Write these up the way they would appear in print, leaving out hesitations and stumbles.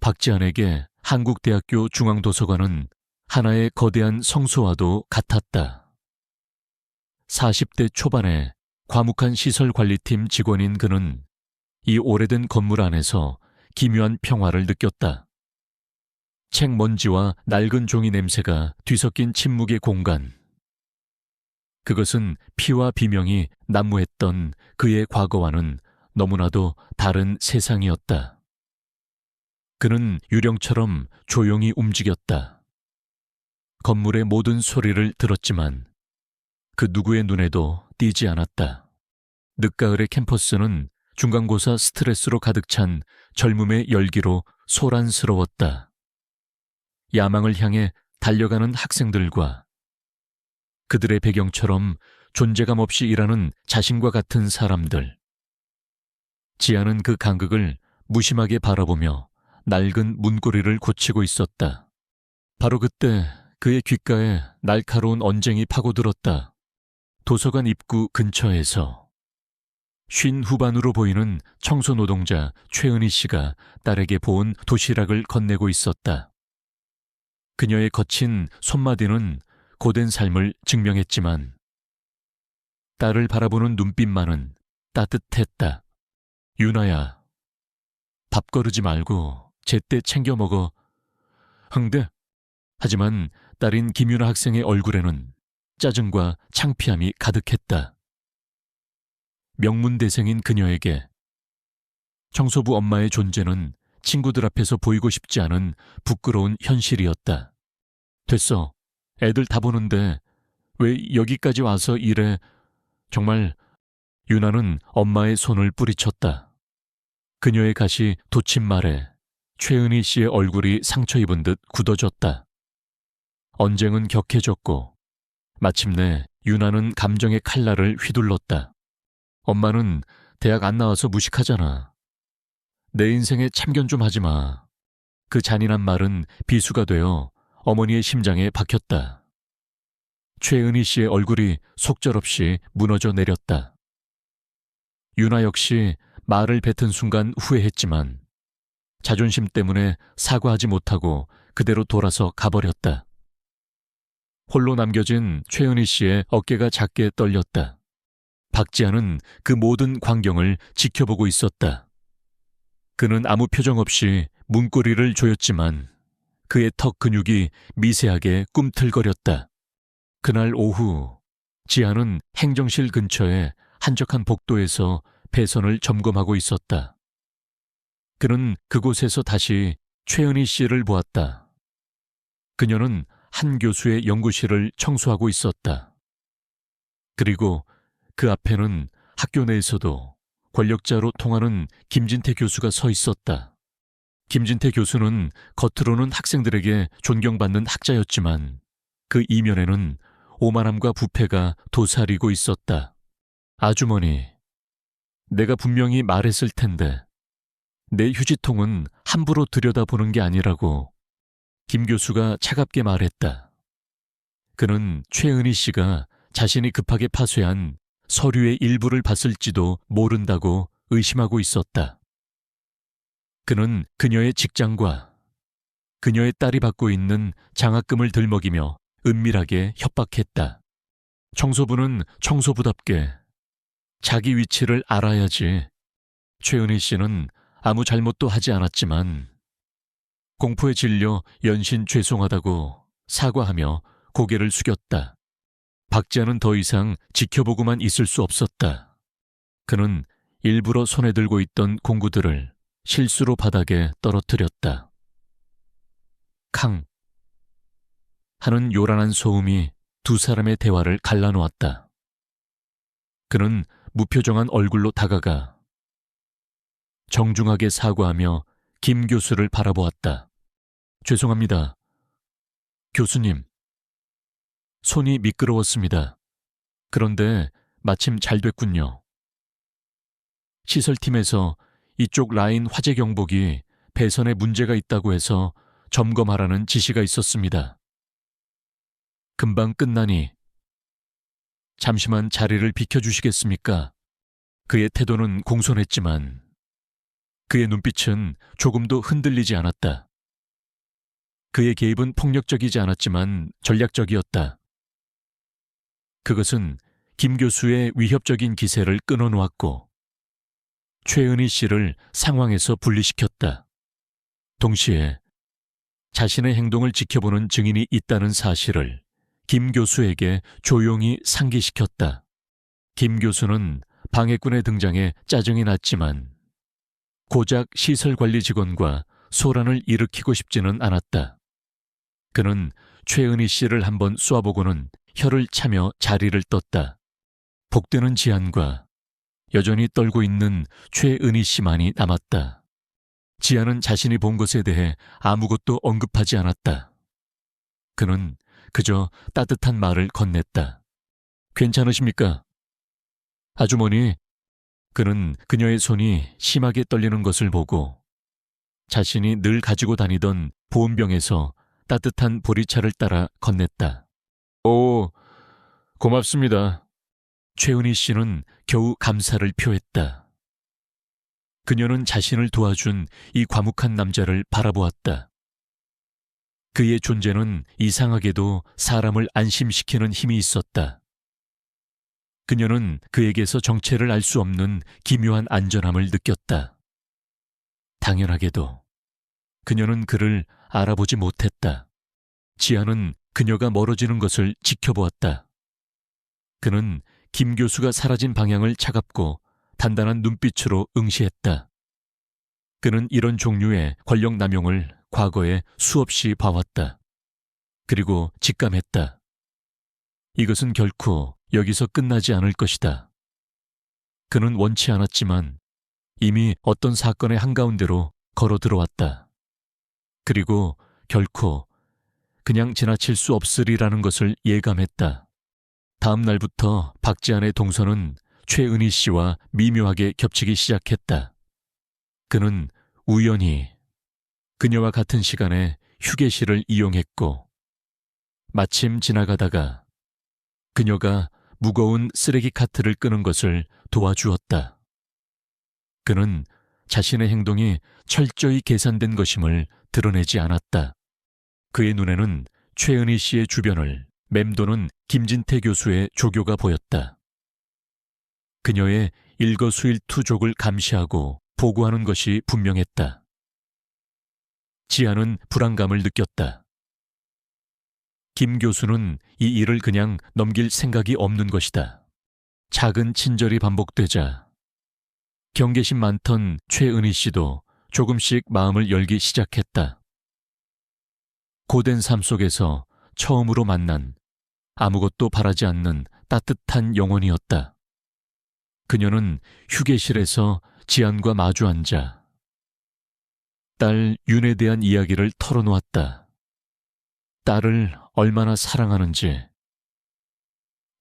박지한에게 한국대학교 중앙도서관은 하나의 거대한 성소와도 같았다. 40대 초반의 과묵한 시설관리팀 직원인 그는 이 오래된 건물 안에서 기묘한 평화를 느꼈다. 책 먼지와 낡은 종이 냄새가 뒤섞인 침묵의 공간. 그것은 피와 비명이 난무했던 그의 과거와는 너무나도 다른 세상이었다. 그는 유령처럼 조용히 움직였다. 건물의 모든 소리를 들었지만 그 누구의 눈에도 띄지 않았다. 늦가을의 캠퍼스는 중간고사 스트레스로 가득 찬 젊음의 열기로 소란스러웠다. 야망을 향해 달려가는 학생들과 그들의 배경처럼 존재감 없이 일하는 자신과 같은 사람들. 지아는 그 간극을 무심하게 바라보며 낡은 문고리를 고치고 있었다. 바로 그때 그의 귓가에 날카로운 언쟁이 파고들었다. 도서관 입구 근처에서 쉰 후반으로 보이는 청소노동자 최은희 씨가 딸에게 보온 도시락을 건네고 있었다. 그녀의 거친 손마디는 고된 삶을 증명했지만 딸을 바라보는 눈빛만은 따뜻했다. 유나야, 밥거르지 말고 제때 챙겨 먹어. 흥대. 하지만 딸인 김유나 학생의 얼굴에는 짜증과 창피함이 가득했다. 명문대생인 그녀에게 청소부 엄마의 존재는 친구들 앞에서 보이고 싶지 않은 부끄러운 현실이었다. 됐어. 애들 다 보는데 왜 여기까지 와서 이래. 정말. 유나는 엄마의 손을 뿌리쳤다. 그녀의 가시 돋친 말에 최은희 씨의 얼굴이 상처 입은 듯 굳어졌다. 언쟁은 격해졌고 마침내 유나는 감정의 칼날을 휘둘렀다. 엄마는 대학 안 나와서 무식하잖아. 내 인생에 참견 좀 하지 마. 그 잔인한 말은 비수가 되어 어머니의 심장에 박혔다. 최은희 씨의 얼굴이 속절없이 무너져 내렸다. 유나 역시 말을 뱉은 순간 후회했지만 자존심 때문에 사과하지 못하고 그대로 돌아서 가버렸다. 홀로 남겨진 최은희 씨의 어깨가 작게 떨렸다. 박지한은 그 모든 광경을 지켜보고 있었다. 그는 아무 표정 없이 문고리를 조였지만 그의 턱 근육이 미세하게 꿈틀거렸다. 그날 오후 지한은 행정실 근처의 한적한 복도에서 배선을 점검하고 있었다. 그는 그곳에서 다시 최은희 씨를 보았다. 그녀는 한 교수의 연구실을 청소하고 있었다. 그리고 그 앞에는 학교 내에서도 권력자로 통하는 김진태 교수가 서 있었다. 김진태 교수는 겉으로는 학생들에게 존경받는 학자였지만 그 이면에는 오만함과 부패가 도사리고 있었다. 아주머니, 내가 분명히 말했을 텐데 내 휴지통은 함부로 들여다보는 게 아니라고 김 교수가 차갑게 말했다. 그는 최은희 씨가 자신이 급하게 파쇄한 서류의 일부를 봤을지도 모른다고 의심하고 있었다. 그는 그녀의 직장과 그녀의 딸이 받고 있는 장학금을 들먹이며 은밀하게 협박했다. 청소부는 청소부답게 자기 위치를 알아야지. 최은희 씨는 아무 잘못도 하지 않았지만 공포에 질려 연신 죄송하다고 사과하며 고개를 숙였다. 박지한은 더 이상 지켜보고만 있을 수 없었다. 그는 일부러 손에 들고 있던 공구들을 실수로 바닥에 떨어뜨렸다. 캉 하는 요란한 소음이 두 사람의 대화를 갈라놓았다. 그는 무표정한 얼굴로 다가가 정중하게 사과하며 김 교수를 바라보았다. 죄송합니다. 교수님. 손이 미끄러웠습니다. 그런데 마침 잘 됐군요. 시설팀에서 이쪽 라인 화재 경보기 배선에 문제가 있다고 해서 점검하라는 지시가 있었습니다. 금방 끝나니 잠시만 자리를 비켜주시겠습니까? 그의 태도는 공손했지만 그의 눈빛은 조금도 흔들리지 않았다. 그의 개입은 폭력적이지 않았지만 전략적이었다. 그것은 김 교수의 위협적인 기세를 끊어놓았고 최은희 씨를 상황에서 분리시켰다. 동시에 자신의 행동을 지켜보는 증인이 있다는 사실을 김 교수에게 조용히 상기시켰다. 김 교수는 방해꾼의 등장에 짜증이 났지만 고작 시설관리 직원과 소란을 일으키고 싶지는 않았다. 그는 최은희 씨를 한번 쏘아보고는 혀를 차며 자리를 떴다. 복되는 지안과 여전히 떨고 있는 최은희 씨만이 남았다. 지안은 자신이 본 것에 대해 아무것도 언급하지 않았다. 그는 그저 따뜻한 말을 건넸다. 괜찮으십니까? 아주머니, 그는 그녀의 손이 심하게 떨리는 것을 보고 자신이 늘 가지고 다니던 보온병에서 따뜻한 보리차를 따라 건넸다. 오, 고맙습니다. 최은희 씨는 겨우 감사를 표했다. 그녀는 자신을 도와준 이 과묵한 남자를 바라보았다. 그의 존재는 이상하게도 사람을 안심시키는 힘이 있었다. 그녀는 그에게서 정체를 알 수 없는 기묘한 안전함을 느꼈다. 당연하게도 그녀는 그를 알아보지 못했다. 지아는 그녀가 멀어지는 것을 지켜보았다. 그는 김 교수가 사라진 방향을 차갑고 단단한 눈빛으로 응시했다. 그는 이런 종류의 권력 남용을 과거에 수없이 봐왔다. 그리고 직감했다. 이것은 결코 여기서 끝나지 않을 것이다. 그는 원치 않았지만 이미 어떤 사건의 한가운데로 걸어 들어왔다. 그리고 결코 그냥 지나칠 수 없으리라는 것을 예감했다. 다음 날부터 박지안의 동선은 최은희 씨와 미묘하게 겹치기 시작했다. 그는 우연히 그녀와 같은 시간에 휴게실을 이용했고 마침 지나가다가 그녀가 무거운 쓰레기 카트를 끄는 것을 도와주었다. 그는 자신의 행동이 철저히 계산된 것임을 드러내지 않았다. 그의 눈에는 최은희 씨의 주변을 맴도는 김진태 교수의 조교가 보였다. 그녀의 일거수일투족을 감시하고 보고하는 것이 분명했다. 지아는 불안감을 느꼈다. 김 교수는 이 일을 그냥 넘길 생각이 없는 것이다. 작은 친절이 반복되자 경계심 많던 최은희 씨도 조금씩 마음을 열기 시작했다. 고된 삶 속에서 처음으로 만난 아무것도 바라지 않는 따뜻한 영혼이었다. 그녀는 휴게실에서 지안과 마주 앉아 딸 윤에 대한 이야기를 털어놓았다. 딸을 얼마나 사랑하는지,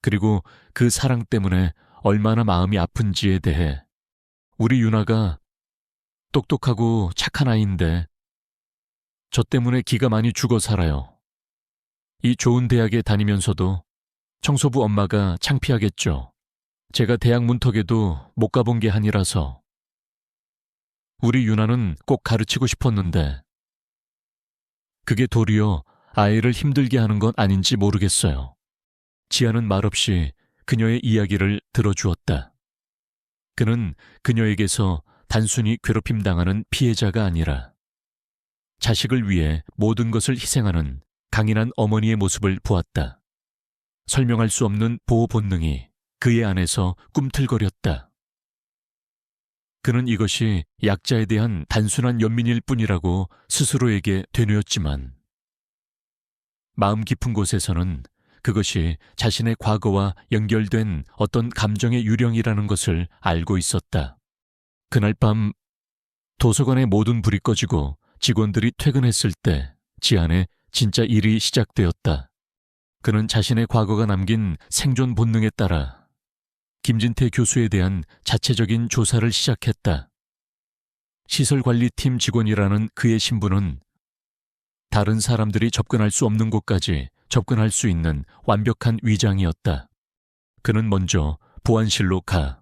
그리고 그 사랑 때문에 얼마나 마음이 아픈지에 대해 우리 윤아가 똑똑하고 착한 아이인데 저 때문에 기가 많이 죽어 살아요. 이 좋은 대학에 다니면서도 청소부 엄마가 창피하겠죠. 제가 대학 문턱에도 못 가본 게 아니라서. 우리 윤아는 꼭 가르치고 싶었는데 그게 도리어 아이를 힘들게 하는 건 아닌지 모르겠어요. 지아는 말없이 그녀의 이야기를 들어주었다. 그는 그녀에게서 단순히 괴롭힘당하는 피해자가 아니라 자식을 위해 모든 것을 희생하는 강인한 어머니의 모습을 보았다. 설명할 수 없는 보호 본능이 그의 안에서 꿈틀거렸다. 그는 이것이 약자에 대한 단순한 연민일 뿐이라고 스스로에게 되뇌었지만 마음 깊은 곳에서는 그것이 자신의 과거와 연결된 어떤 감정의 유령이라는 것을 알고 있었다. 그날 밤 도서관의 모든 불이 꺼지고 직원들이 퇴근했을 때 지안의 진짜 일이 시작되었다. 그는 자신의 과거가 남긴 생존 본능에 따라 김진태 교수에 대한 자체적인 조사를 시작했다. 시설관리팀 직원이라는 그의 신분은 다른 사람들이 접근할 수 없는 곳까지 접근할 수 있는 완벽한 위장이었다. 그는 먼저 보안실로 가.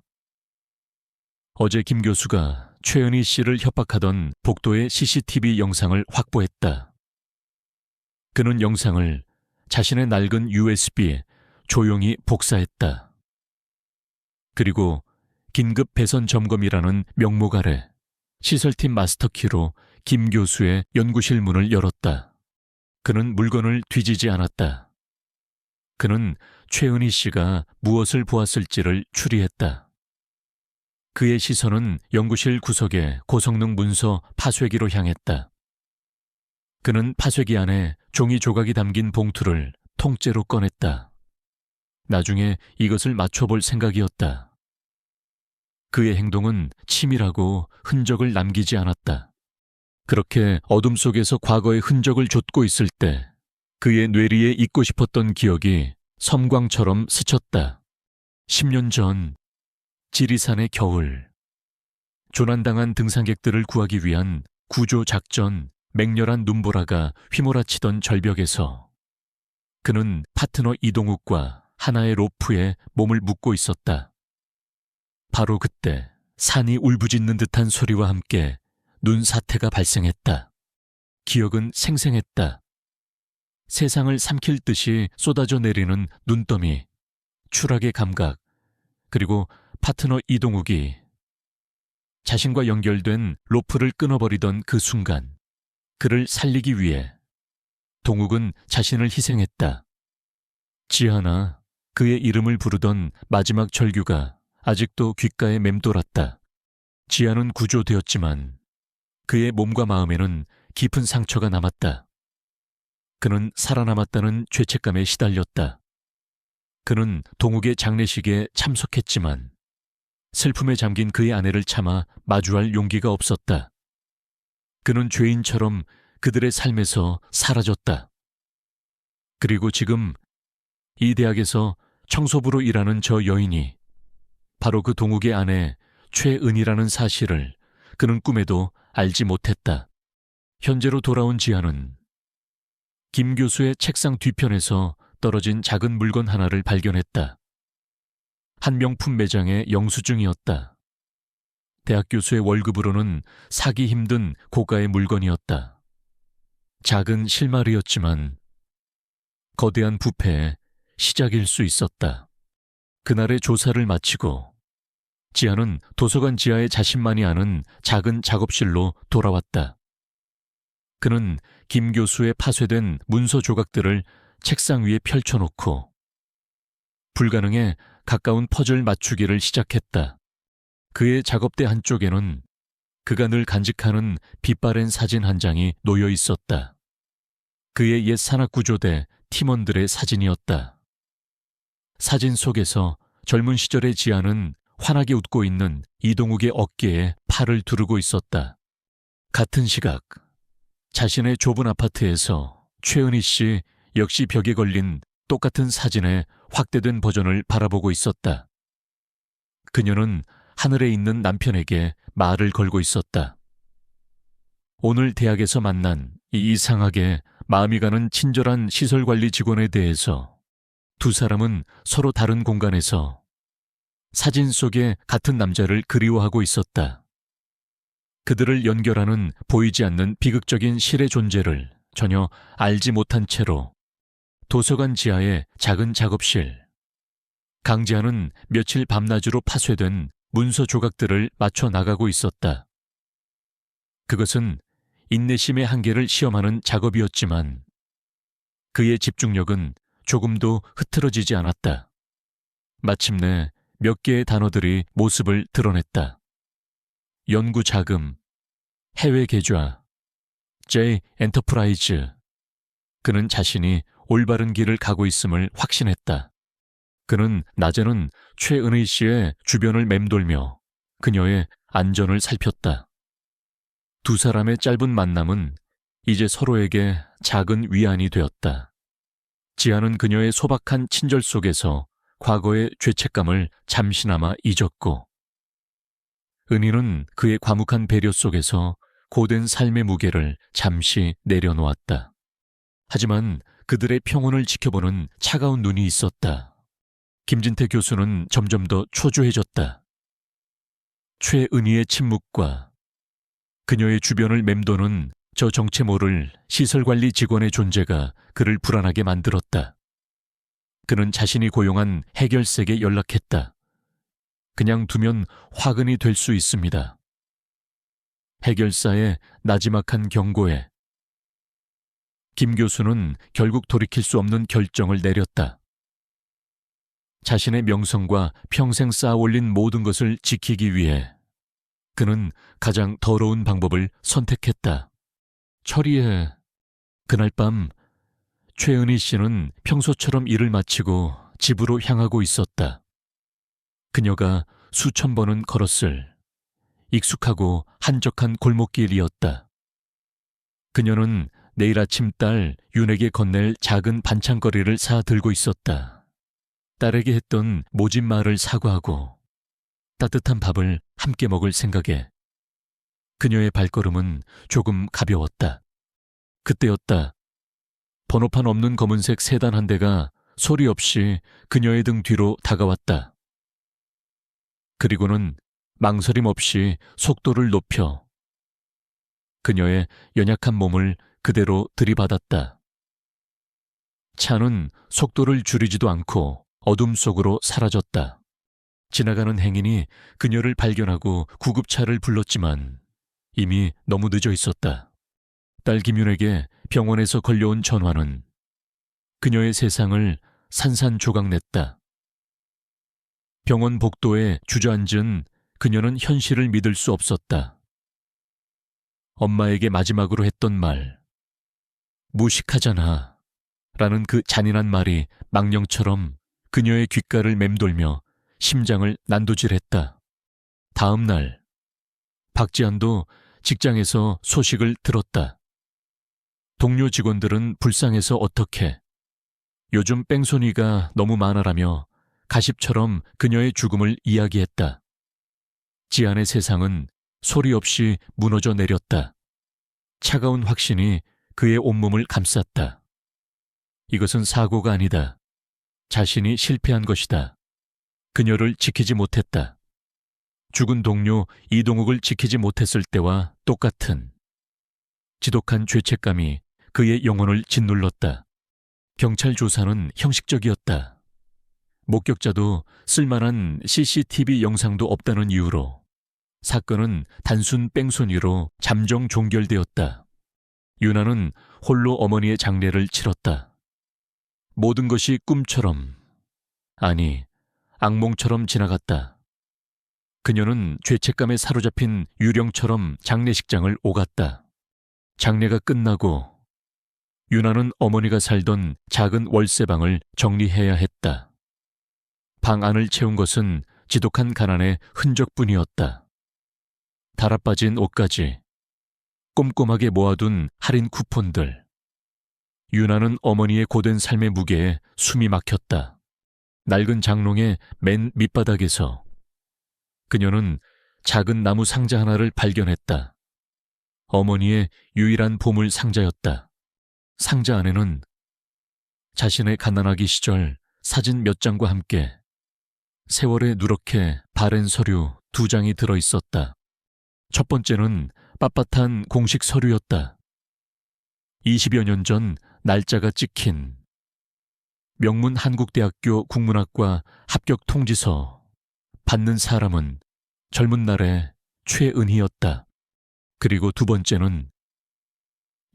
어제 김 교수가 최은희 씨를 협박하던 복도의 CCTV 영상을 확보했다. 그는 영상을 자신의 낡은 USB에 조용히 복사했다. 그리고 긴급 배선 점검이라는 명목 아래 시설팀 마스터키로 김 교수의 연구실 문을 열었다. 그는 물건을 뒤지지 않았다. 그는 최은희 씨가 무엇을 보았을지를 추리했다. 그의 시선은 연구실 구석의 고성능 문서 파쇄기로 향했다. 그는 파쇄기 안에 종이 조각이 담긴 봉투를 통째로 꺼냈다. 나중에 이것을 맞춰볼 생각이었다. 그의 행동은 치밀하고 흔적을 남기지 않았다. 그렇게 어둠 속에서 과거의 흔적을 좇고 있을 때 그의 뇌리에 잊고 싶었던 기억이 섬광처럼 스쳤다. 10년 전 지리산의 겨울. 조난당한 등산객들을 구하기 위한 구조 작전 맹렬한 눈보라가 휘몰아치던 절벽에서 그는 파트너 이동욱과 하나의 로프에 몸을 묶고 있었다. 바로 그때 산이 울부짖는 듯한 소리와 함께 눈사태가 발생했다. 기억은 생생했다. 세상을 삼킬 듯이 쏟아져 내리는 눈더미, 추락의 감각, 그리고 파트너 이동욱이 자신과 연결된 로프를 끊어버리던 그 순간 그를 살리기 위해 동욱은 자신을 희생했다. 지하나 그의 이름을 부르던 마지막 절규가 아직도 귓가에 맴돌았다. 지하는 구조되었지만 그의 몸과 마음에는 깊은 상처가 남았다. 그는 살아남았다는 죄책감에 시달렸다. 그는 동욱의 장례식에 참석했지만 슬픔에 잠긴 그의 아내를 참아 마주할 용기가 없었다. 그는 죄인처럼 그들의 삶에서 사라졌다. 그리고 지금 이 대학에서 청소부로 일하는 저 여인이 바로 그 동욱의 아내 최은희라는 사실을 그는 꿈에도 알지 못했다. 현재로 돌아온 지아는 김 교수의 책상 뒤편에서 떨어진 작은 물건 하나를 발견했다. 한 명품 매장의 영수증이었다. 대학 교수의 월급으로는 사기 힘든 고가의 물건이었다. 작은 실마리였지만 거대한 부패의 시작일 수 있었다. 그날의 조사를 마치고 지아는 도서관 지하의 자신만이 아는 작은 작업실로 돌아왔다. 그는 김 교수의 파쇄된 문서 조각들을 책상 위에 펼쳐놓고 불가능에 가까운 퍼즐 맞추기를 시작했다. 그의 작업대 한쪽에는 그가 늘 간직하는 빛바랜 사진 한 장이 놓여 있었다. 그의 옛 산악구조대 팀원들의 사진이었다. 사진 속에서 젊은 시절의 지아는 환하게 웃고 있는 이동욱의 어깨에 팔을 두르고 있었다. 같은 시각 자신의 좁은 아파트에서 최은희 씨 역시 벽에 걸린 똑같은 사진의 확대된 버전을 바라보고 있었다. 그녀는 하늘에 있는 남편에게 말을 걸고 있었다. 오늘 대학에서 만난 이 이상하게 마음이 가는 친절한 시설관리 직원에 대해서 두 사람은 서로 다른 공간에서 사진 속의 같은 남자를 그리워하고 있었다. 그들을 연결하는 보이지 않는 비극적인 실의 존재를 전혀 알지 못한 채로 도서관 지하의 작은 작업실, 강지아는 며칠 밤낮으로 파쇄된 문서 조각들을 맞춰 나가고 있었다. 그것은 인내심의 한계를 시험하는 작업이었지만 그의 집중력은 조금도 흐트러지지 않았다. 마침내 몇 개의 단어들이 모습을 드러냈다. 연구 자금, 해외 계좌, J 엔터프라이즈. 그는 자신이 올바른 길을 가고 있음을 확신했다. 그는 낮에는 최은희 씨의 주변을 맴돌며 그녀의 안전을 살폈다. 두 사람의 짧은 만남은 이제 서로에게 작은 위안이 되었다. 지아는 그녀의 소박한 친절 속에서 과거의 죄책감을 잠시나마 잊었고, 은희는 그의 과묵한 배려 속에서 고된 삶의 무게를 잠시 내려놓았다. 하지만 그들의 평온을 지켜보는 차가운 눈이 있었다. 김진태 교수는 점점 더 초조해졌다. 최은희의 침묵과 그녀의 주변을 맴도는 저 정체 모를 시설관리 직원의 존재가 그를 불안하게 만들었다. 그는 자신이 고용한 해결색에 연락했다. 그냥 두면 화근이 될 수 있습니다. 해결사의 나지막한 경고에 김 교수는 결국 돌이킬 수 없는 결정을 내렸다. 자신의 명성과 평생 쌓아올린 모든 것을 지키기 위해 그는 가장 더러운 방법을 선택했다. 처리해. 그날 밤 최은희 씨는 평소처럼 일을 마치고 집으로 향하고 있었다. 그녀가 수천 번은 걸었을 익숙하고 한적한 골목길이었다. 그녀는 내일 아침 딸 윤에게 건넬 작은 반찬거리를 사 들고 있었다. 딸에게 했던 모진 말을 사과하고 따뜻한 밥을 함께 먹을 생각에 그녀의 발걸음은 조금 가벼웠다. 그때였다. 번호판 없는 검은색 세단 한 대가 소리 없이 그녀의 등 뒤로 다가왔다. 그리고는 망설임 없이 속도를 높여 그녀의 연약한 몸을 그대로 들이받았다. 차는 속도를 줄이지도 않고 어둠 속으로 사라졌다. 지나가는 행인이 그녀를 발견하고 구급차를 불렀지만 이미 너무 늦어 있었다. 딸 김윤에게 병원에서 걸려온 전화는 그녀의 세상을 산산조각냈다. 병원 복도에 주저앉은 그녀는 현실을 믿을 수 없었다. 엄마에게 마지막으로 했던 말, 무식하잖아 라는 그 잔인한 말이 망령처럼 그녀의 귓가를 맴돌며 심장을 난도질했다. 다음 날 박지한도 직장에서 소식을 들었다. 동료 직원들은 불쌍해서 어떡해. 요즘 뺑소니가 너무 많아라며 가십처럼 그녀의 죽음을 이야기했다. 지안의 세상은 소리 없이 무너져 내렸다. 차가운 확신이 그의 온몸을 감쌌다. 이것은 사고가 아니다. 자신이 실패한 것이다. 그녀를 지키지 못했다. 죽은 동료 이동욱을 지키지 못했을 때와 똑같은 지독한 죄책감이 그의 영혼을 짓눌렀다. 경찰 조사는 형식적이었다. 목격자도 쓸만한 CCTV 영상도 없다는 이유로 사건은 단순 뺑소니로 잠정 종결되었다. 유나는 홀로 어머니의 장례를 치렀다. 모든 것이 꿈처럼, 아니 악몽처럼 지나갔다. 그녀는 죄책감에 사로잡힌 유령처럼 장례식장을 오갔다. 장례가 끝나고 유나는 어머니가 살던 작은 월세방을 정리해야 했다. 방 안을 채운 것은 지독한 가난의 흔적뿐이었다. 달아빠진 옷까지, 꼼꼼하게 모아둔 할인 쿠폰들. 유나는 어머니의 고된 삶의 무게에 숨이 막혔다. 낡은 장롱의 맨 밑바닥에서 그녀는 작은 나무 상자 하나를 발견했다. 어머니의 유일한 보물 상자였다. 상자 안에는 자신의 갓난아기 시절 사진 몇 장과 함께 세월에 누렇게 바랜 서류 2장이 들어있었다. 첫 번째는 빳빳한 공식 서류였다. 20여 년 전 날짜가 찍힌 명문 한국대학교 국문학과 합격 통지서. 받는 사람은 젊은 날의 최은희였다. 그리고 두 번째는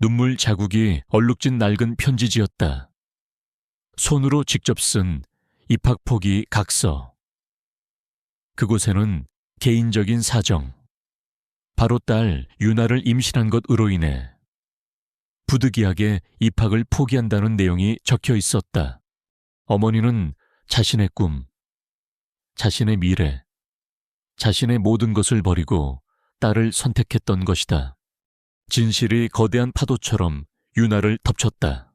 눈물 자국이 얼룩진 낡은 편지지였다. 손으로 직접 쓴 입학 포기 각서. 그곳에는 개인적인 사정, 바로 딸 유나를 임신한 것으로 인해 부득이하게 입학을 포기한다는 내용이 적혀 있었다. 어머니는 자신의 꿈, 자신의 미래, 자신의 모든 것을 버리고 딸을 선택했던 것이다. 진실이 거대한 파도처럼 유나를 덮쳤다.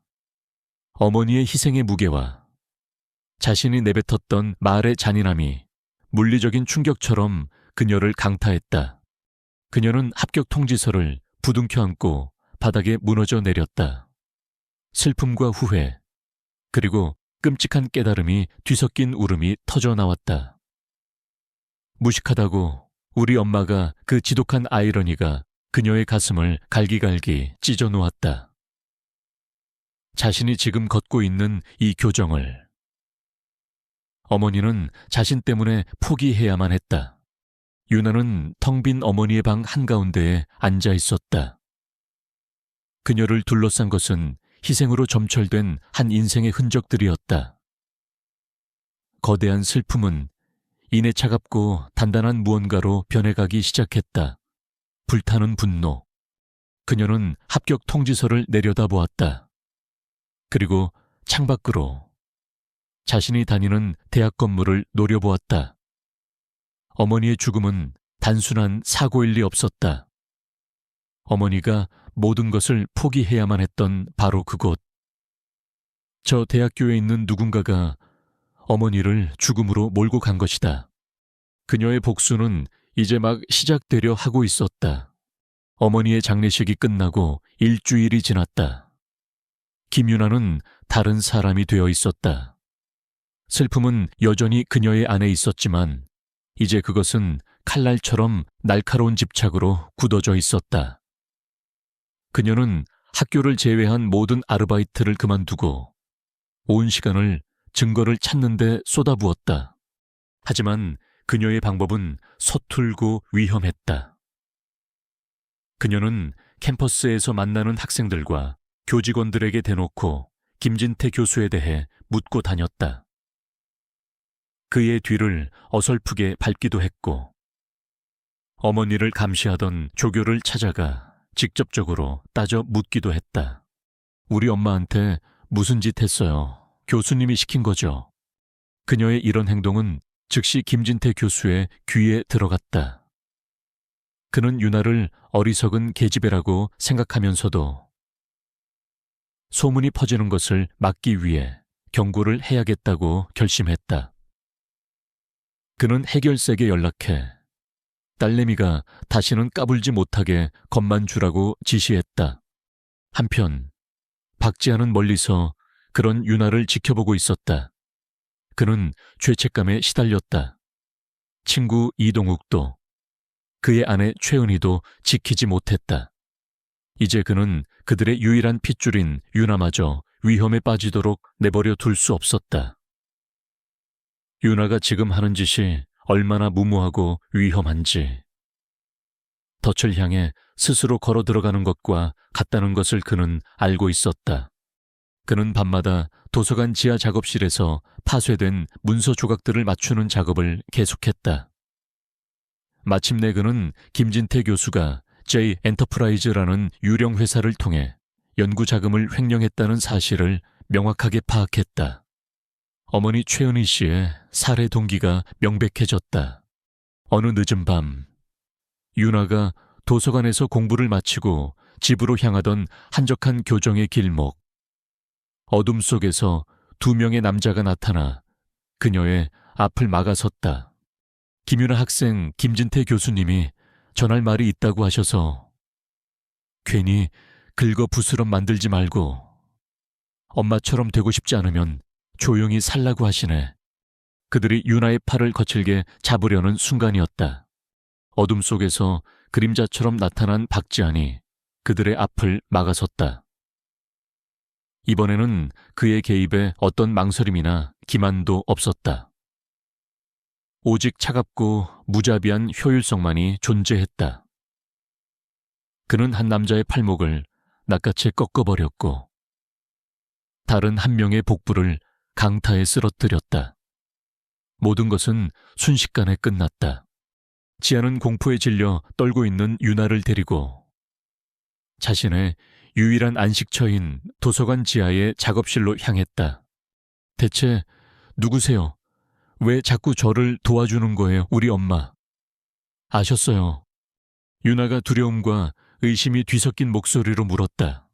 어머니의 희생의 무게와 자신이 내뱉었던 말의 잔인함이 물리적인 충격처럼 그녀를 강타했다. 그녀는 합격 통지서를 부둥켜 안고 바닥에 무너져 내렸다. 슬픔과 후회, 그리고 끔찍한 깨달음이 뒤섞인 울음이 터져 나왔다. 무식하다고 우리 엄마가 그 지독한 아이러니가 그녀의 가슴을 갈기갈기 찢어 놓았다. 자신이 지금 걷고 있는 이 교정을 어머니는 자신 때문에 포기해야만 했다. 유나는 텅 빈 어머니의 방 한가운데에 앉아 있었다. 그녀를 둘러싼 것은 희생으로 점철된 한 인생의 흔적들이었다. 거대한 슬픔은 이내 차갑고 단단한 무언가로 변해가기 시작했다. 불타는 분노. 그녀는 합격 통지서를 내려다보았다. 그리고 창밖으로 자신이 다니는 대학 건물을 노려보았다. 어머니의 죽음은 단순한 사고일 리 없었다. 어머니가 모든 것을 포기해야만 했던 바로 그곳. 저 대학교에 있는 누군가가 어머니를 죽음으로 몰고 간 것이다. 그녀의 복수는 이제 막 시작되려 하고 있었다. 어머니의 장례식이 끝나고 일주일이 지났다. 김유나는 다른 사람이 되어 있었다. 슬픔은 여전히 그녀의 안에 있었지만 이제 그것은 칼날처럼 날카로운 집착으로 굳어져 있었다. 그녀는 학교를 제외한 모든 아르바이트를 그만두고 온 시간을 증거를 찾는 데 쏟아부었다. 하지만 그녀의 방법은 서툴고 위험했다. 그녀는 캠퍼스에서 만나는 학생들과 교직원들에게 대놓고 김진태 교수에 대해 묻고 다녔다. 그의 뒤를 어설프게 밟기도 했고 어머니를 감시하던 조교를 찾아가 직접적으로 따져 묻기도 했다. 우리 엄마한테 무슨 짓 했어요? 교수님이 시킨 거죠. 그녀의 이런 행동은 즉시 김진태 교수의 귀에 들어갔다. 그는 유나를 어리석은 계집애라고 생각하면서도 소문이 퍼지는 것을 막기 위해 경고를 해야겠다고 결심했다. 그는 해결사에게 연락해 딸내미가 다시는 까불지 못하게 겁만 주라고 지시했다. 한편 박지한은 멀리서 그런 유나를 지켜보고 있었다. 그는 죄책감에 시달렸다. 친구 이동욱도 그의 아내 최은희도 지키지 못했다. 이제 그는 그들의 유일한 핏줄인 유나마저 위험에 빠지도록 내버려 둘 수 없었다. 유나가 지금 하는 짓이 얼마나 무모하고 위험한지 덫을 향해 스스로 걸어 들어가는 것과 같다는 것을 그는 알고 있었다. 그는 밤마다 도서관 지하 작업실에서 파쇄된 문서 조각들을 맞추는 작업을 계속했다. 마침내 그는 김진태 교수가 J 엔터프라이즈라는 유령 회사를 통해 연구 자금을 횡령했다는 사실을 명확하게 파악했다. 어머니 최은희 씨의 살해 동기가 명백해졌다. 어느 늦은 밤, 유나가 도서관에서 공부를 마치고 집으로 향하던 한적한 교정의 길목. 어둠 속에서 2명의 남자가 나타나 그녀의 앞을 막아섰다. 김유나 학생 김진태 교수님이 전할 말이 있다고 하셔서 괜히 긁어 부스럼 만들지 말고 엄마처럼 되고 싶지 않으면 조용히 살라고 하시네. 그들이 유나의 팔을 거칠게 잡으려는 순간이었다. 어둠 속에서 그림자처럼 나타난 박지한이 그들의 앞을 막아섰다. 이번에는 그의 개입에 어떤 망설임이나 기만도 없었다. 오직 차갑고 무자비한 효율성만이 존재했다. 그는 한 남자의 팔목을 낚아채 꺾어버렸고 다른 한 명의 복부를 강타에 쓰러뜨렸다. 모든 것은 순식간에 끝났다. 지아는 공포에 질려 떨고 있는 유나를 데리고 자신의 유일한 안식처인 도서관 지하의 작업실로 향했다. 대체 누구세요? 왜 자꾸 저를 도와주는 거예요, 우리 엄마? 아셨어요. 유나가 두려움과 의심이 뒤섞인 목소리로 물었다.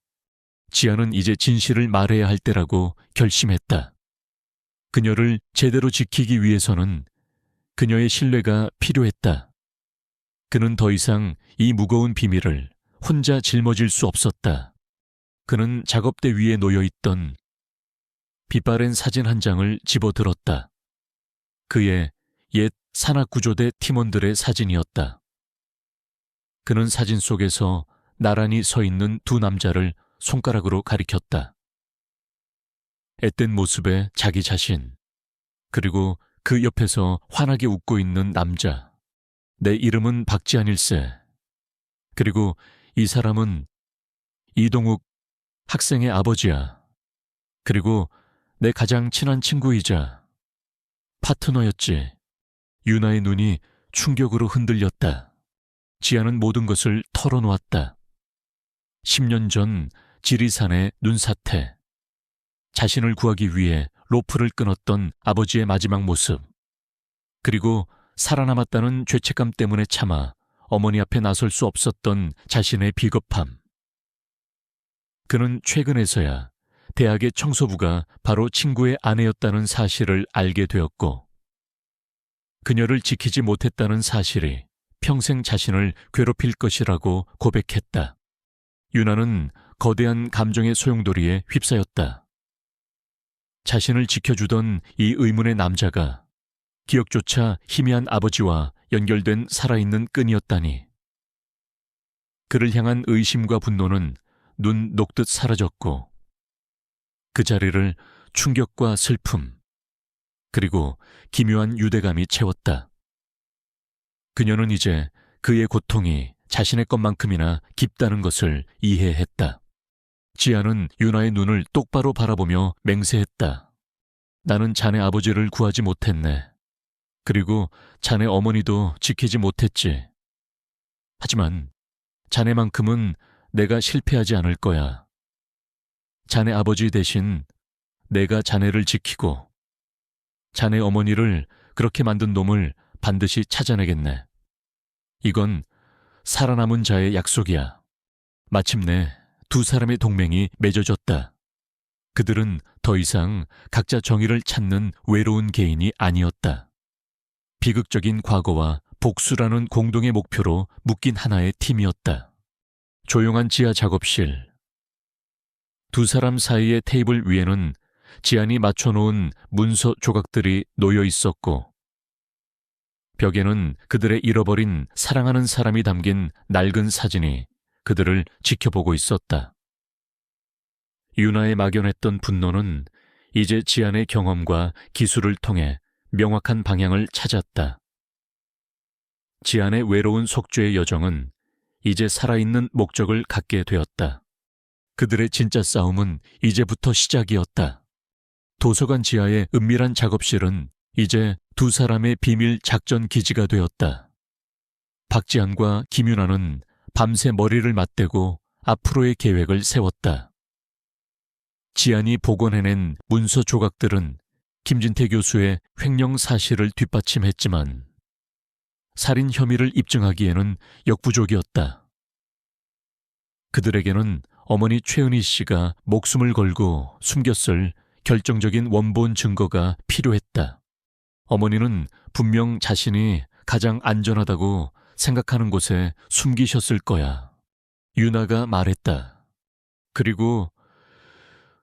지아는 이제 진실을 말해야 할 때라고 결심했다. 그녀를 제대로 지키기 위해서는 그녀의 신뢰가 필요했다. 그는 더 이상 이 무거운 비밀을 혼자 짊어질 수 없었다. 그는 작업대 위에 놓여있던 빛바랜 사진 한 장을 집어들었다. 그의 옛 산악구조대 팀원들의 사진이었다. 그는 사진 속에서 나란히 서 있는 두 남자를 손가락으로 가리켰다. 앳된 모습의 자기 자신, 그리고 그 옆에서 환하게 웃고 있는 남자. 내 이름은 박지한일세. 그리고 이 사람은 이동욱 학생의 아버지야. 그리고 내 가장 친한 친구이자 파트너였지. 유나의 눈이 충격으로 흔들렸다. 지아는 모든 것을 털어놓았다. 10년 전 지리산의 눈사태. 자신을 구하기 위해 로프를 끊었던 아버지의 마지막 모습. 그리고 살아남았다는 죄책감 때문에 참아 어머니 앞에 나설 수 없었던 자신의 비겁함. 그는 최근에서야 대학의 청소부가 바로 친구의 아내였다는 사실을 알게 되었고, 그녀를 지키지 못했다는 사실이 평생 자신을 괴롭힐 것이라고 고백했다. 유나는 거대한 감정의 소용돌이에 휩싸였다. 자신을 지켜주던 이 의문의 남자가 기억조차 희미한 아버지와 연결된 살아있는 끈이었다니. 그를 향한 의심과 분노는 눈 녹듯 사라졌고, 그 자리를 충격과 슬픔, 그리고 기묘한 유대감이 채웠다. 그녀는 이제 그의 고통이 자신의 것만큼이나 깊다는 것을 이해했다. 지아는 유나의 눈을 똑바로 바라보며 맹세했다. 나는 자네 아버지를 구하지 못했네. 그리고 자네 어머니도 지키지 못했지. 하지만 자네만큼은 내가 실패하지 않을 거야. 자네 아버지 대신 내가 자네를 지키고 자네 어머니를 그렇게 만든 놈을 반드시 찾아내겠네. 이건 살아남은 자의 약속이야. 마침내 두 사람의 동맹이 맺어졌다. 그들은 더 이상 각자 정의를 찾는 외로운 개인이 아니었다. 비극적인 과거와 복수라는 공동의 목표로 묶인 하나의 팀이었다. 조용한 지하 작업실. 두 사람 사이의 테이블 위에는 지안이 맞춰놓은 문서 조각들이 놓여 있었고, 벽에는 그들의 잃어버린 사랑하는 사람이 담긴 낡은 사진이 그들을 지켜보고 있었다. 유나의 막연했던 분노는 이제 지안의 경험과 기술을 통해 명확한 방향을 찾았다. 지안의 외로운 속죄의 여정은 이제 살아있는 목적을 갖게 되었다. 그들의 진짜 싸움은 이제부터 시작이었다. 도서관 지하의 은밀한 작업실은 이제 두 사람의 비밀 작전 기지가 되었다. 박지한과 김윤아는 밤새 머리를 맞대고 앞으로의 계획을 세웠다. 지안이 복원해낸 문서 조각들은 김진태 교수의 횡령 사실을 뒷받침했지만 살인 혐의를 입증하기에는 역부족이었다. 그들에게는 어머니 최은희 씨가 목숨을 걸고 숨겼을 결정적인 원본 증거가 필요했다. 어머니는 분명 자신이 가장 안전하다고 생각하는 곳에 숨기셨을 거야. 유나가 말했다. 그리고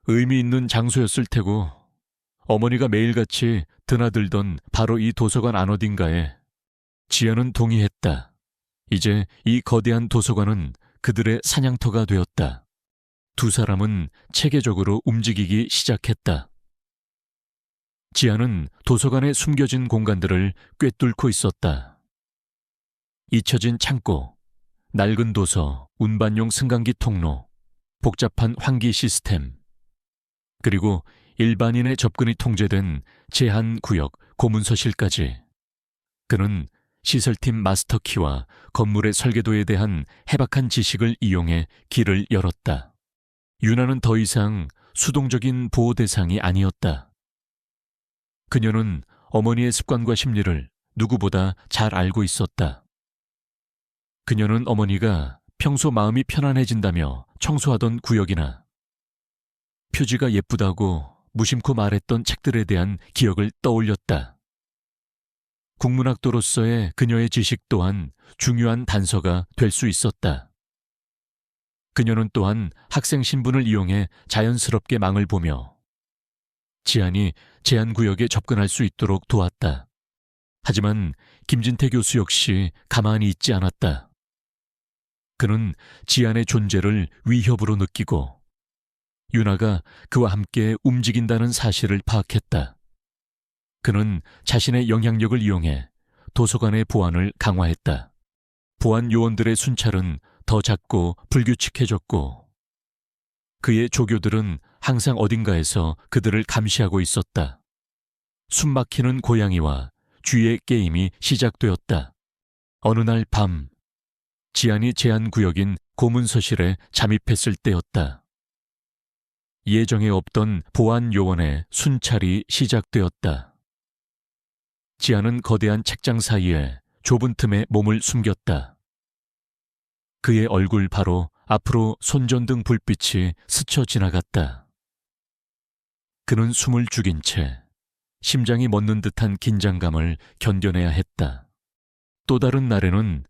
의미 있는 장소였을 테고, 어머니가 매일같이 드나들던 바로 이 도서관 안 어딘가에. 지아는 동의했다. 이제 이 거대한 도서관은 그들의 사냥터가 되었다. 두 사람은 체계적으로 움직이기 시작했다. 지아는 도서관에 숨겨진 공간들을 꿰뚫고 있었다. 잊혀진 창고, 낡은 도서, 운반용 승강기 통로, 복잡한 환기 시스템, 그리고 일반인의 접근이 통제된 제한구역 고문서실까지. 그는 시설팀 마스터키와 건물의 설계도에 대한 해박한 지식을 이용해 길을 열었다. 유나는 더 이상 수동적인 보호 대상이 아니었다. 그녀는 어머니의 습관과 심리를 누구보다 잘 알고 있었다. 그녀는 어머니가 평소 마음이 편안해진다며 청소하던 구역이나 표지가 예쁘다고 무심코 말했던 책들에 대한 기억을 떠올렸다. 국문학도로서의 그녀의 지식 또한 중요한 단서가 될 수 있었다. 그녀는 또한 학생 신분을 이용해 자연스럽게 망을 보며 지안이 제한구역에 접근할 수 있도록 도왔다. 하지만 김진태 교수 역시 가만히 있지 않았다. 그는 지안의 존재를 위협으로 느끼고 유나가 그와 함께 움직인다는 사실을 파악했다. 그는 자신의 영향력을 이용해 도서관의 보안을 강화했다. 보안 요원들의 순찰은 더 잦고 불규칙해졌고 그의 조교들은 항상 어딘가에서 그들을 감시하고 있었다. 숨막히는 고양이와 쥐의 게임이 시작되었다. 어느 날 밤, 지안이 제한구역인 고문서실에 잠입했을 때였다. 예정에 없던 보안 요원의 순찰이 시작되었다. 지안은 거대한 책장 사이에 좁은 틈에 몸을 숨겼다. 그의 얼굴 바로 앞으로 손전등 불빛이 스쳐 지나갔다. 그는 숨을 죽인 채 심장이 멎는 듯한 긴장감을 견뎌내야 했다. 또 다른 날에는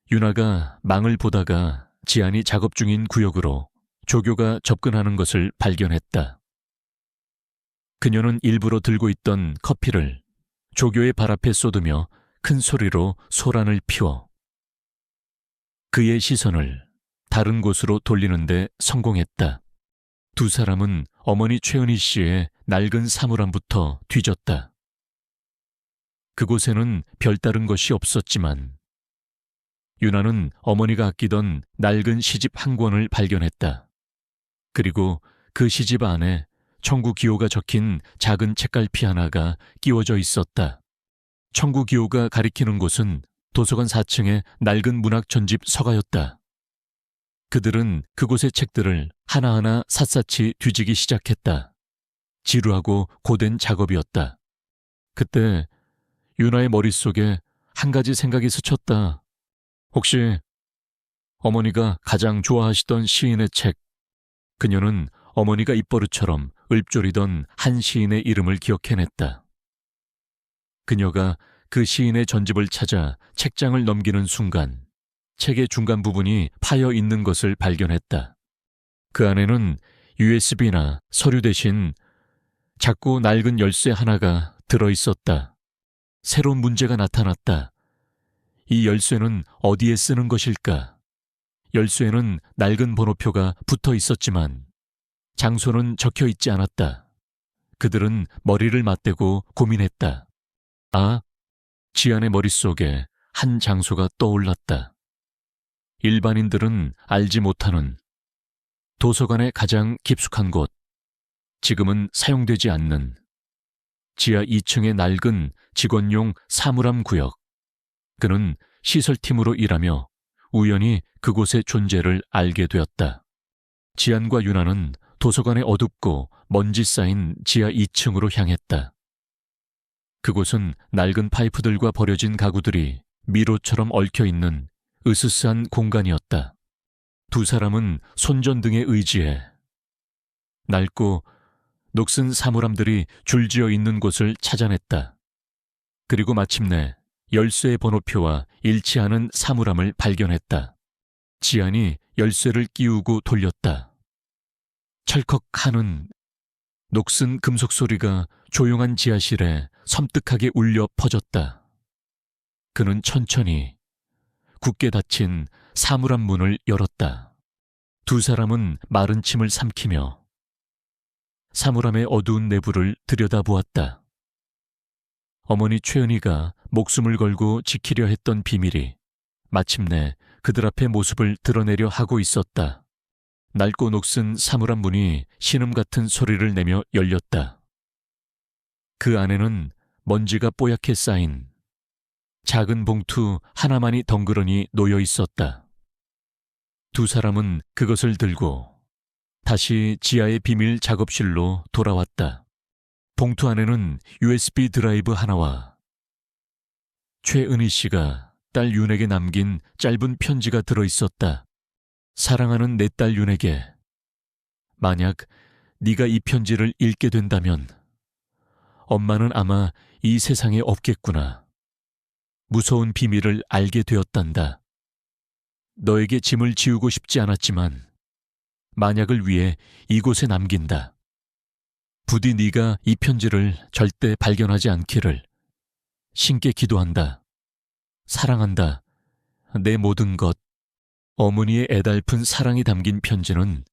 유나가 망을 보다가 지안이 작업 중인 구역으로 조교가 접근하는 것을 발견했다. 그녀는 일부러 들고 있던 커피를 조교의 발 앞에 쏟으며 큰 소리로 소란을 피워 그의 시선을 다른 곳으로 돌리는데 성공했다. 두 사람은 어머니 최은희 씨의 낡은 사물함부터 뒤졌다. 그곳에는 별다른 것이 없었지만 유나는 어머니가 아끼던 낡은 시집 한 권을 발견했다. 그리고 그 시집 안에 청구기호가 적힌 작은 책갈피 하나가 끼워져 있었다. 청구기호가 가리키는 곳은 도서관 4층의 낡은 문학 전집 서가였다. 그들은 그곳의 책들을 하나하나 샅샅이 뒤지기 시작했다. 지루하고 고된 작업이었다. 그때 유나의 머릿속에 한 가지 생각이 스쳤다. 혹시 어머니가 가장 좋아하시던 시인의 책, 그녀는 어머니가 입버릇처럼 읊조리던 한 시인의 이름을 기억해냈다. 그녀가 그 시인의 전집을 찾아 책장을 넘기는 순간 책의 중간 부분이 파여 있는 것을 발견했다. 그 안에는 USB나 서류 대신 작고 낡은 열쇠 하나가 들어있었다. 새로운 문제가 나타났다. 이 열쇠는 어디에 쓰는 것일까? 열쇠에는 낡은 번호표가 붙어 있었지만 장소는 적혀 있지 않았다. 그들은 머리를 맞대고 고민했다. 아, 지안의 머릿속에 한 장소가 떠올랐다. 일반인들은 알지 못하는 도서관의 가장 깊숙한 곳, 지금은 사용되지 않는 지하 2층의 낡은 직원용 사물함 구역. 그는 시설팀으로 일하며 우연히 그곳의 존재를 알게 되었다. 지안과 유나는 도서관의 어둡고 먼지 쌓인 지하 2층으로 향했다. 그곳은 낡은 파이프들과 버려진 가구들이 미로처럼 얽혀있는 으스스한 공간이었다. 두 사람은 손전등에 의지해 낡고 녹슨 사물함들이 줄지어 있는 곳을 찾아냈다. 그리고 마침내 열쇠의 번호표와 일치하는 사물함을 발견했다. 지안이 열쇠를 끼우고 돌렸다. 철컥 하는 녹슨 금속 소리가 조용한 지하실에 섬뜩하게 울려 퍼졌다. 그는 천천히 굳게 닫힌 사물함 문을 열었다. 두 사람은 마른 침을 삼키며 사물함의 어두운 내부를 들여다보았다. 어머니 최은희가 목숨을 걸고 지키려 했던 비밀이 마침내 그들 앞에 모습을 드러내려 하고 있었다. 낡고 녹슨 사물함 문이 신음 같은 소리를 내며 열렸다. 그 안에는 먼지가 뽀얗게 쌓인 작은 봉투 하나만이 덩그러니 놓여 있었다. 두 사람은 그것을 들고 다시 지하의 비밀 작업실로 돌아왔다. 봉투 안에는 USB 드라이브 하나와 최은희 씨가 딸 윤에게 남긴 짧은 편지가 들어있었다. 사랑하는 내 딸 윤에게, 만약 네가 이 편지를 읽게 된다면 엄마는 아마 이 세상에 없겠구나. 무서운 비밀을 알게 되었단다. 너에게 짐을 지우고 싶지 않았지만 만약을 위해 이곳에 남긴다. 부디 네가 이 편지를 절대 발견하지 않기를 신께 기도한다. 사랑한다. 내 모든 것. 어머니의 애달픈 사랑이 담긴 편지는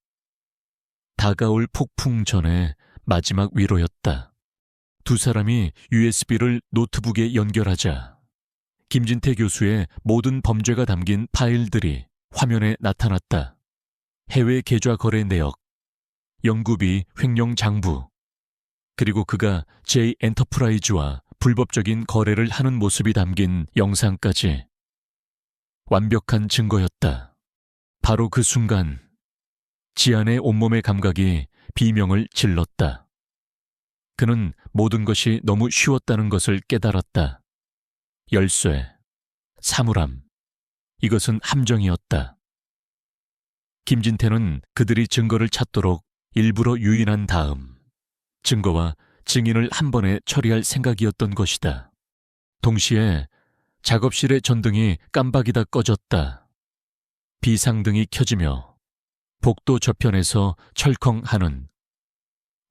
다가올 폭풍 전에 마지막 위로였다. 두 사람이 USB를 노트북에 연결하자 김진태 교수의 모든 범죄가 담긴 파일들이 화면에 나타났다. 해외 계좌 거래 내역, 연구비 횡령 장부, 그리고 그가 J 엔터프라이즈와 불법적인 거래를 하는 모습이 담긴 영상까지. 완벽한 증거였다. 바로 그 순간 지안의 온몸의 감각이 비명을 질렀다. 그는 모든 것이 너무 쉬웠다는 것을 깨달았다. 열쇠, 사물함, 이것은 함정이었다. 김진태는 그들이 증거를 찾도록 일부러 유인한 다음 증거와 증인을 한 번에 처리할 생각이었던 것이다. 동시에 작업실의 전등이 깜박이다 꺼졌다. 비상등이 켜지며 복도 저편에서 철컹하는,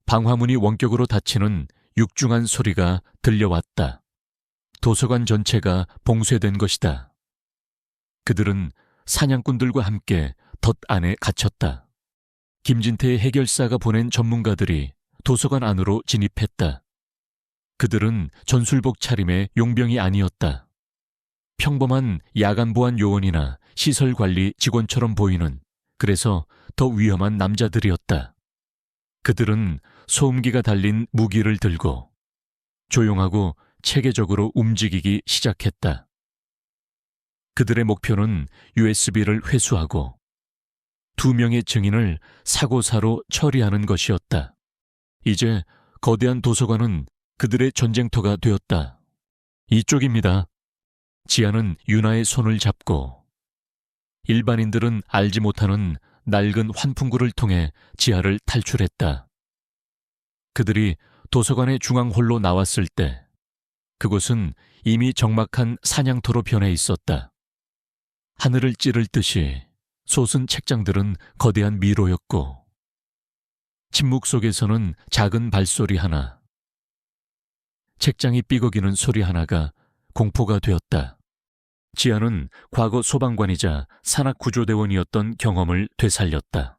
방화문이 원격으로 닫히는 육중한 소리가 들려왔다. 도서관 전체가 봉쇄된 것이다. 그들은 사냥꾼들과 함께 덫 안에 갇혔다. 김진태의 해결사가 보낸 전문가들이 도서관 안으로 진입했다. 그들은 전술복 차림의 용병이 아니었다. 평범한 야간보안 요원이나 시설관리 직원처럼 보이는, 그래서 더 위험한 남자들이었다. 그들은 소음기가 달린 무기를 들고 조용하고 체계적으로 움직이기 시작했다. 그들의 목표는 USB를 회수하고 두 명의 증인을 사고사로 처리하는 것이었다. 이제 거대한 도서관은 그들의 전쟁터가 되었다. 이쪽입니다. 지아는 유나의 손을 잡고, 일반인들은 알지 못하는 낡은 환풍구를 통해 지하를 탈출했다. 그들이 도서관의 중앙홀로 나왔을 때 그곳은 이미 적막한 사냥터로 변해 있었다. 하늘을 찌를 듯이 솟은 책장들은 거대한 미로였고, 침묵 속에서는 작은 발소리 하나, 책장이 삐걱이는 소리 하나가 공포가 되었다. 지아는 과거 소방관이자 산악구조대원이었던 경험을 되살렸다.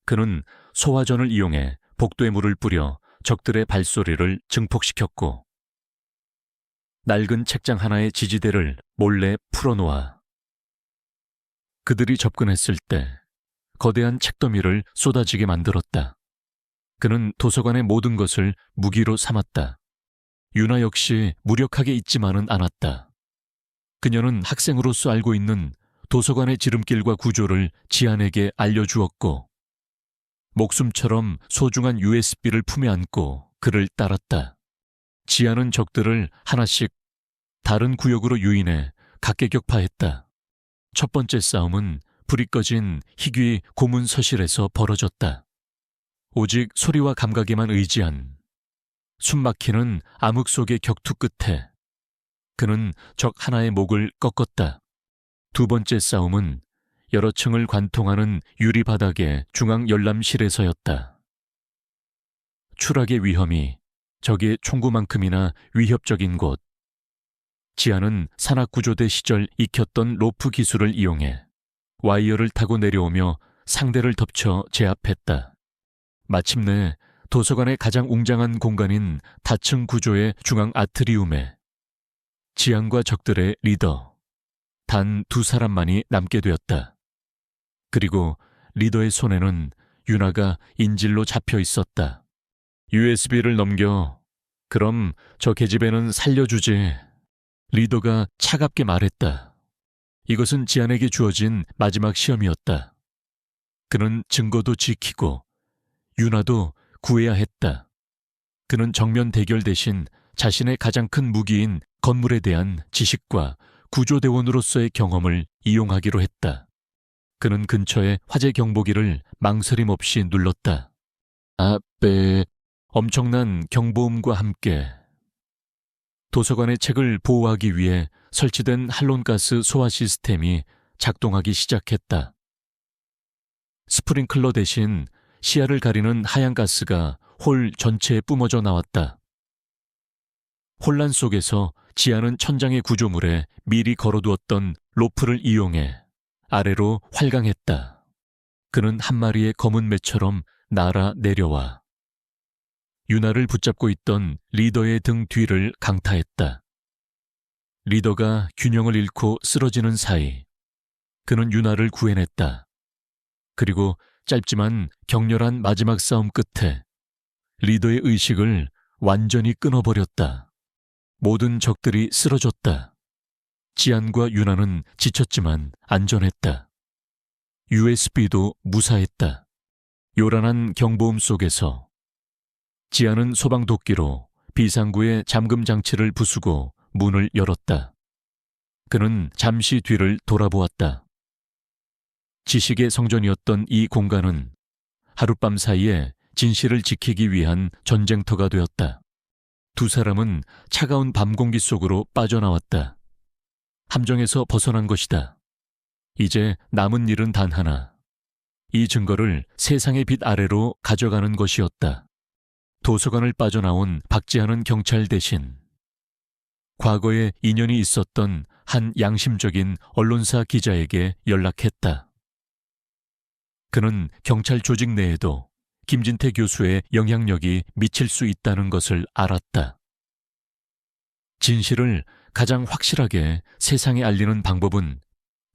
그는 소화전을 이용해 복도에 물을 뿌려 적들의 발소리를 증폭시켰고, 낡은 책장 하나의 지지대를 몰래 풀어놓아 그들이 접근했을 때 거대한 책더미를 쏟아지게 만들었다. 그는 도서관의 모든 것을 무기로 삼았다. 유나 역시 무력하게 있지만은 않았다. 그녀는 학생으로서 알고 있는 도서관의 지름길과 구조를 지안에게 알려주었고, 목숨처럼 소중한 USB를 품에 안고 그를 따랐다. 지안은 적들을 하나씩 다른 구역으로 유인해 각계격파했다. 첫 번째 싸움은 불이 꺼진 희귀 고문서실에서 벌어졌다. 오직 소리와 감각에만 의지한 숨막히는 암흑 속의 격투 끝에 그는 적 하나의 목을 꺾었다. 두 번째 싸움은 여러 층을 관통하는 유리바닥의 중앙 열람실에서였다. 추락의 위험이 적의 총구만큼이나 위협적인 곳. 지아는 산악구조대 시절 익혔던 로프 기술을 이용해 와이어를 타고 내려오며 상대를 덮쳐 제압했다. 마침내 도서관의 가장 웅장한 공간인 다층 구조의 중앙 아트리움에 지안과 적들의 리더, 단 두 사람만이 남게 되었다. 그리고 리더의 손에는 유나가 인질로 잡혀 있었다. USB를 넘겨. 그럼 저 계집애는 살려주지. 리더가 차갑게 말했다. 이것은 지안에게 주어진 마지막 시험이었다. 그는 증거도 지키고 유나도 구해야 했다. 그는 정면 대결 대신 자신의 가장 큰 무기인 건물에 대한 지식과 구조대원으로서의 경험을 이용하기로 했다. 그는 근처의 화재 경보기를 망설임 없이 눌렀다. 엄청난 경보음과 함께 도서관의 책을 보호하기 위해 설치된 할론가스 소화 시스템이 작동하기 시작했다. 스프링클러 대신 시야를 가리는 하얀 가스가 홀 전체에 뿜어져 나왔다. 혼란 속에서 지아는 천장의 구조물에 미리 걸어두었던 로프를 이용해 아래로 활강했다. 그는 한 마리의 검은 매처럼 날아 내려와 유나를 붙잡고 있던 리더의 등 뒤를 강타했다. 리더가 균형을 잃고 쓰러지는 사이 그는 유나를 구해냈다. 그리고 짧지만 격렬한 마지막 싸움 끝에 리더의 의식을 완전히 끊어버렸다. 모든 적들이 쓰러졌다. 지안과 유나는 지쳤지만 안전했다. USB도 무사했다. 요란한 경보음 속에서 지안은 소방도끼로 비상구의 잠금 장치를 부수고 문을 열었다. 그는 잠시 뒤를 돌아보았다. 지식의 성전이었던 이 공간은 하룻밤 사이에 진실을 지키기 위한 전쟁터가 되었다. 두 사람은 차가운 밤 공기 속으로 빠져나왔다. 함정에서 벗어난 것이다. 이제 남은 일은 단 하나. 이 증거를 세상의 빛 아래로 가져가는 것이었다. 도서관을 빠져나온 박지하는 경찰 대신 과거에 인연이 있었던 한 양심적인 언론사 기자에게 연락했다. 그는 경찰 조직 내에도 김진태 교수의 영향력이 미칠 수 있다는 것을 알았다. 진실을 가장 확실하게 세상에 알리는 방법은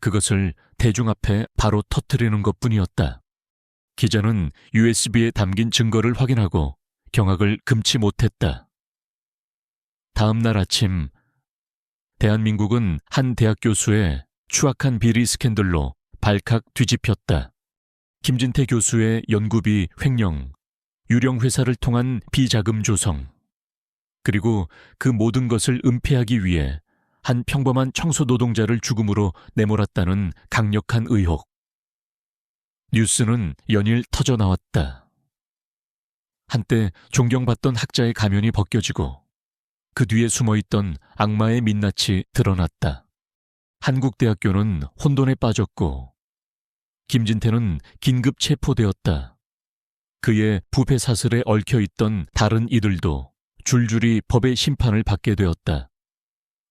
그것을 대중 앞에 바로 터뜨리는 것뿐이었다. 기자는 USB에 담긴 증거를 확인하고 경악을 금치 못했다. 다음 날 아침, 대한민국은 한 대학 교수의 추악한 비리 스캔들로 발칵 뒤집혔다. 김진태 교수의 연구비 횡령, 유령 회사를 통한 비자금 조성, 그리고 그 모든 것을 은폐하기 위해 한 평범한 청소 노동자를 죽음으로 내몰았다는 강력한 의혹. 뉴스는 연일 터져 나왔다. 한때 존경받던 학자의 가면이 벗겨지고 그 뒤에 숨어있던 악마의 민낯이 드러났다. 한국대학교는 혼돈에 빠졌고 김진태는 긴급 체포되었다. 그의 부패 사슬에 얽혀있던 다른 이들도 줄줄이 법의 심판을 받게 되었다.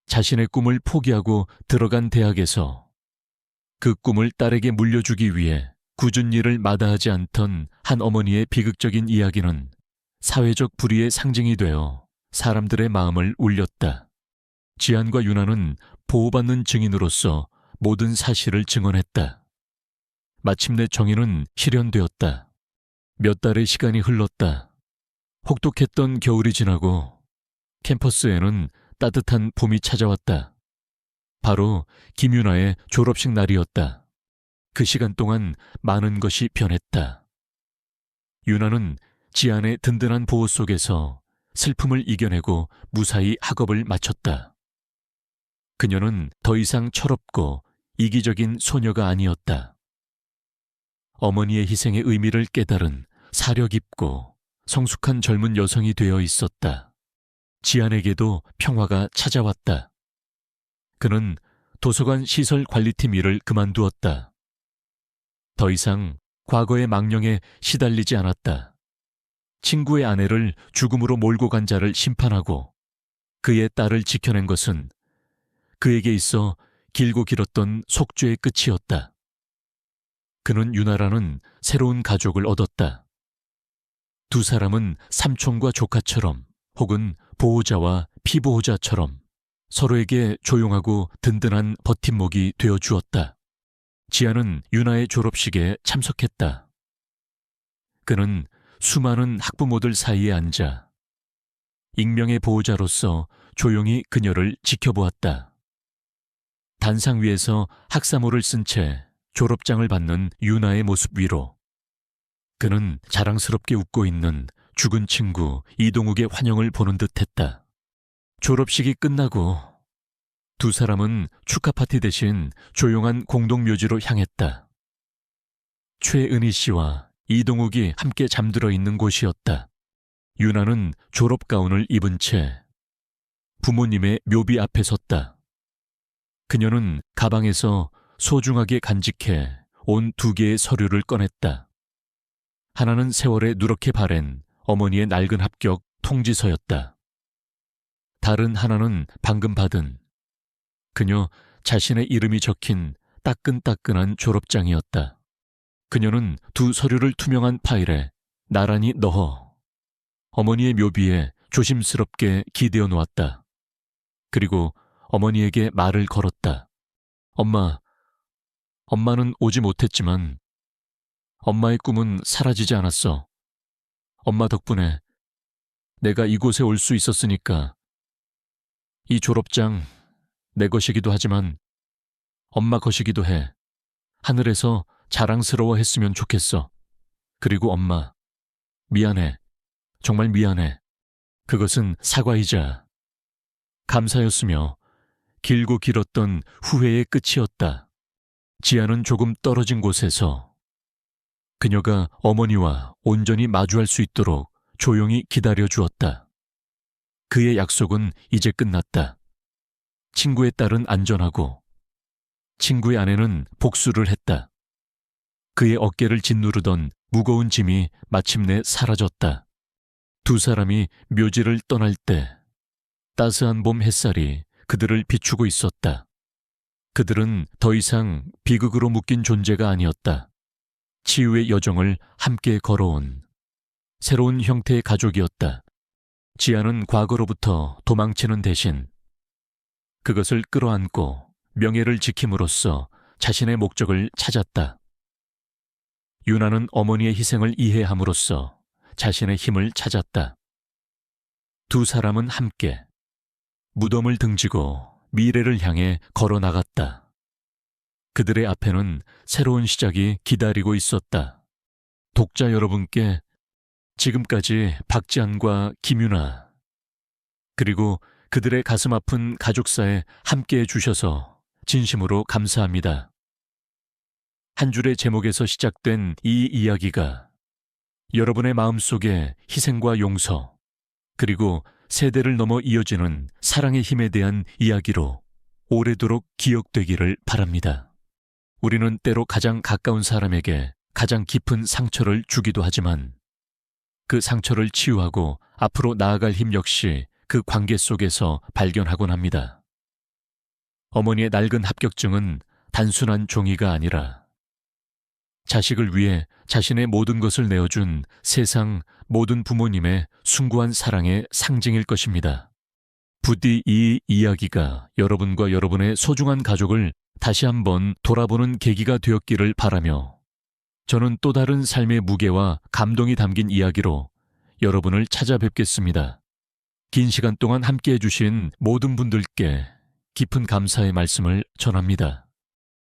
자신의 꿈을 포기하고 들어간 대학에서 그 꿈을 딸에게 물려주기 위해 굳은 일을 마다하지 않던 한 어머니의 비극적인 이야기는 사회적 불의의 상징이 되어 사람들의 마음을 울렸다. 지안과 유나는 보호받는 증인으로서 모든 사실을 증언했다. 마침내 정의는 실현되었다. 몇 달의 시간이 흘렀다. 혹독했던 겨울이 지나고 캠퍼스에는 따뜻한 봄이 찾아왔다. 바로 김유나의 졸업식 날이었다. 그 시간 동안 많은 것이 변했다. 유나는 지안의 든든한 보호 속에서 슬픔을 이겨내고 무사히 학업을 마쳤다. 그녀는 더 이상 철없고 이기적인 소녀가 아니었다. 어머니의 희생의 의미를 깨달은 사려 깊고 성숙한 젊은 여성이 되어 있었다. 지안에게도 평화가 찾아왔다. 그는 도서관 시설 관리팀 일을 그만두었다. 더 이상 과거의 망령에 시달리지 않았다. 친구의 아내를 죽음으로 몰고 간 자를 심판하고 그의 딸을 지켜낸 것은 그에게 있어 길고 길었던 속죄의 끝이었다. 그는 유나라는 새로운 가족을 얻었다. 두 사람은 삼촌과 조카처럼 혹은 보호자와 피보호자처럼 서로에게 조용하고 든든한 버팀목이 되어 주었다. 지아는 유나의 졸업식에 참석했다. 그는 수많은 학부모들 사이에 앉아 익명의 보호자로서 조용히 그녀를 지켜보았다. 단상 위에서 학사모를 쓴 채 졸업장을 받는 유나의 모습 위로 그는 자랑스럽게 웃고 있는 죽은 친구 이동욱의 환영을 보는 듯했다. 졸업식이 끝나고 두 사람은 축하 파티 대신 조용한 공동묘지로 향했다. 최은희 씨와 이동욱이 함께 잠들어 있는 곳이었다. 유나는 졸업가운을 입은 채 부모님의 묘비 앞에 섰다. 그녀는 가방에서 소중하게 간직해 온 2개의 서류를 꺼냈다. 하나는 세월에 누렇게 바랜 어머니의 낡은 합격 통지서였다. 다른 하나는 방금 받은 그녀 자신의 이름이 적힌 따끈따끈한 졸업장이었다. 그녀는 두 서류를 투명한 파일에 나란히 넣어 어머니의 묘비에 조심스럽게 기대어 놓았다. 그리고 어머니에게 말을 걸었다. 엄마는 오지 못했지만 엄마의 꿈은 사라지지 않았어. 엄마 덕분에 내가 이곳에 올 수 있었으니까 이 졸업장 내 것이기도 하지만 엄마 것이기도 해. 하늘에서 자랑스러워했으면 좋겠어. 그리고 엄마, 미안해. 정말 미안해. 그것은 사과이자 감사였으며 길고 길었던 후회의 끝이었다. 지아는 조금 떨어진 곳에서 그녀가 어머니와 온전히 마주할 수 있도록 조용히 기다려 주었다. 그의 약속은 이제 끝났다. 친구의 딸은 안전하고 친구의 아내는 복수를 했다. 그의 어깨를 짓누르던 무거운 짐이 마침내 사라졌다. 두 사람이 묘지를 떠날 때 따스한 봄 햇살이 그들을 비추고 있었다. 그들은 더 이상 비극으로 묶인 존재가 아니었다. 치유의 여정을 함께 걸어온 새로운 형태의 가족이었다. 지아는 과거로부터 도망치는 대신 그것을 끌어안고 명예를 지킴으로써 자신의 목적을 찾았다. 유나는 어머니의 희생을 이해함으로써 자신의 힘을 찾았다. 두 사람은 함께 무덤을 등지고 미래를 향해 걸어 나갔다. 그들의 앞에는 새로운 시작이 기다리고 있었다. 독자 여러분께 지금까지 박지한과 김유나 그리고 그들의 가슴 아픈 가족사에 함께해 주셔서 진심으로 감사합니다. 한 줄의 제목에서 시작된 이 이야기가 여러분의 마음속에 희생과 용서 그리고 세대를 넘어 이어지는 사랑의 힘에 대한 이야기로 오래도록 기억되기를 바랍니다. 우리는 때로 가장 가까운 사람에게 가장 깊은 상처를 주기도 하지만 그 상처를 치유하고 앞으로 나아갈 힘 역시 그 관계 속에서 발견하곤 합니다. 어머니의 낡은 합격증은 단순한 종이가 아니라 자식을 위해 자신의 모든 것을 내어준 세상 모든 부모님의 숭고한 사랑의 상징일 것입니다. 부디 이 이야기가 여러분과 여러분의 소중한 가족을 다시 한번 돌아보는 계기가 되었기를 바라며 저는 또 다른 삶의 무게와 감동이 담긴 이야기로 여러분을 찾아뵙겠습니다. 긴 시간 동안 함께해 주신 모든 분들께 깊은 감사의 말씀을 전합니다.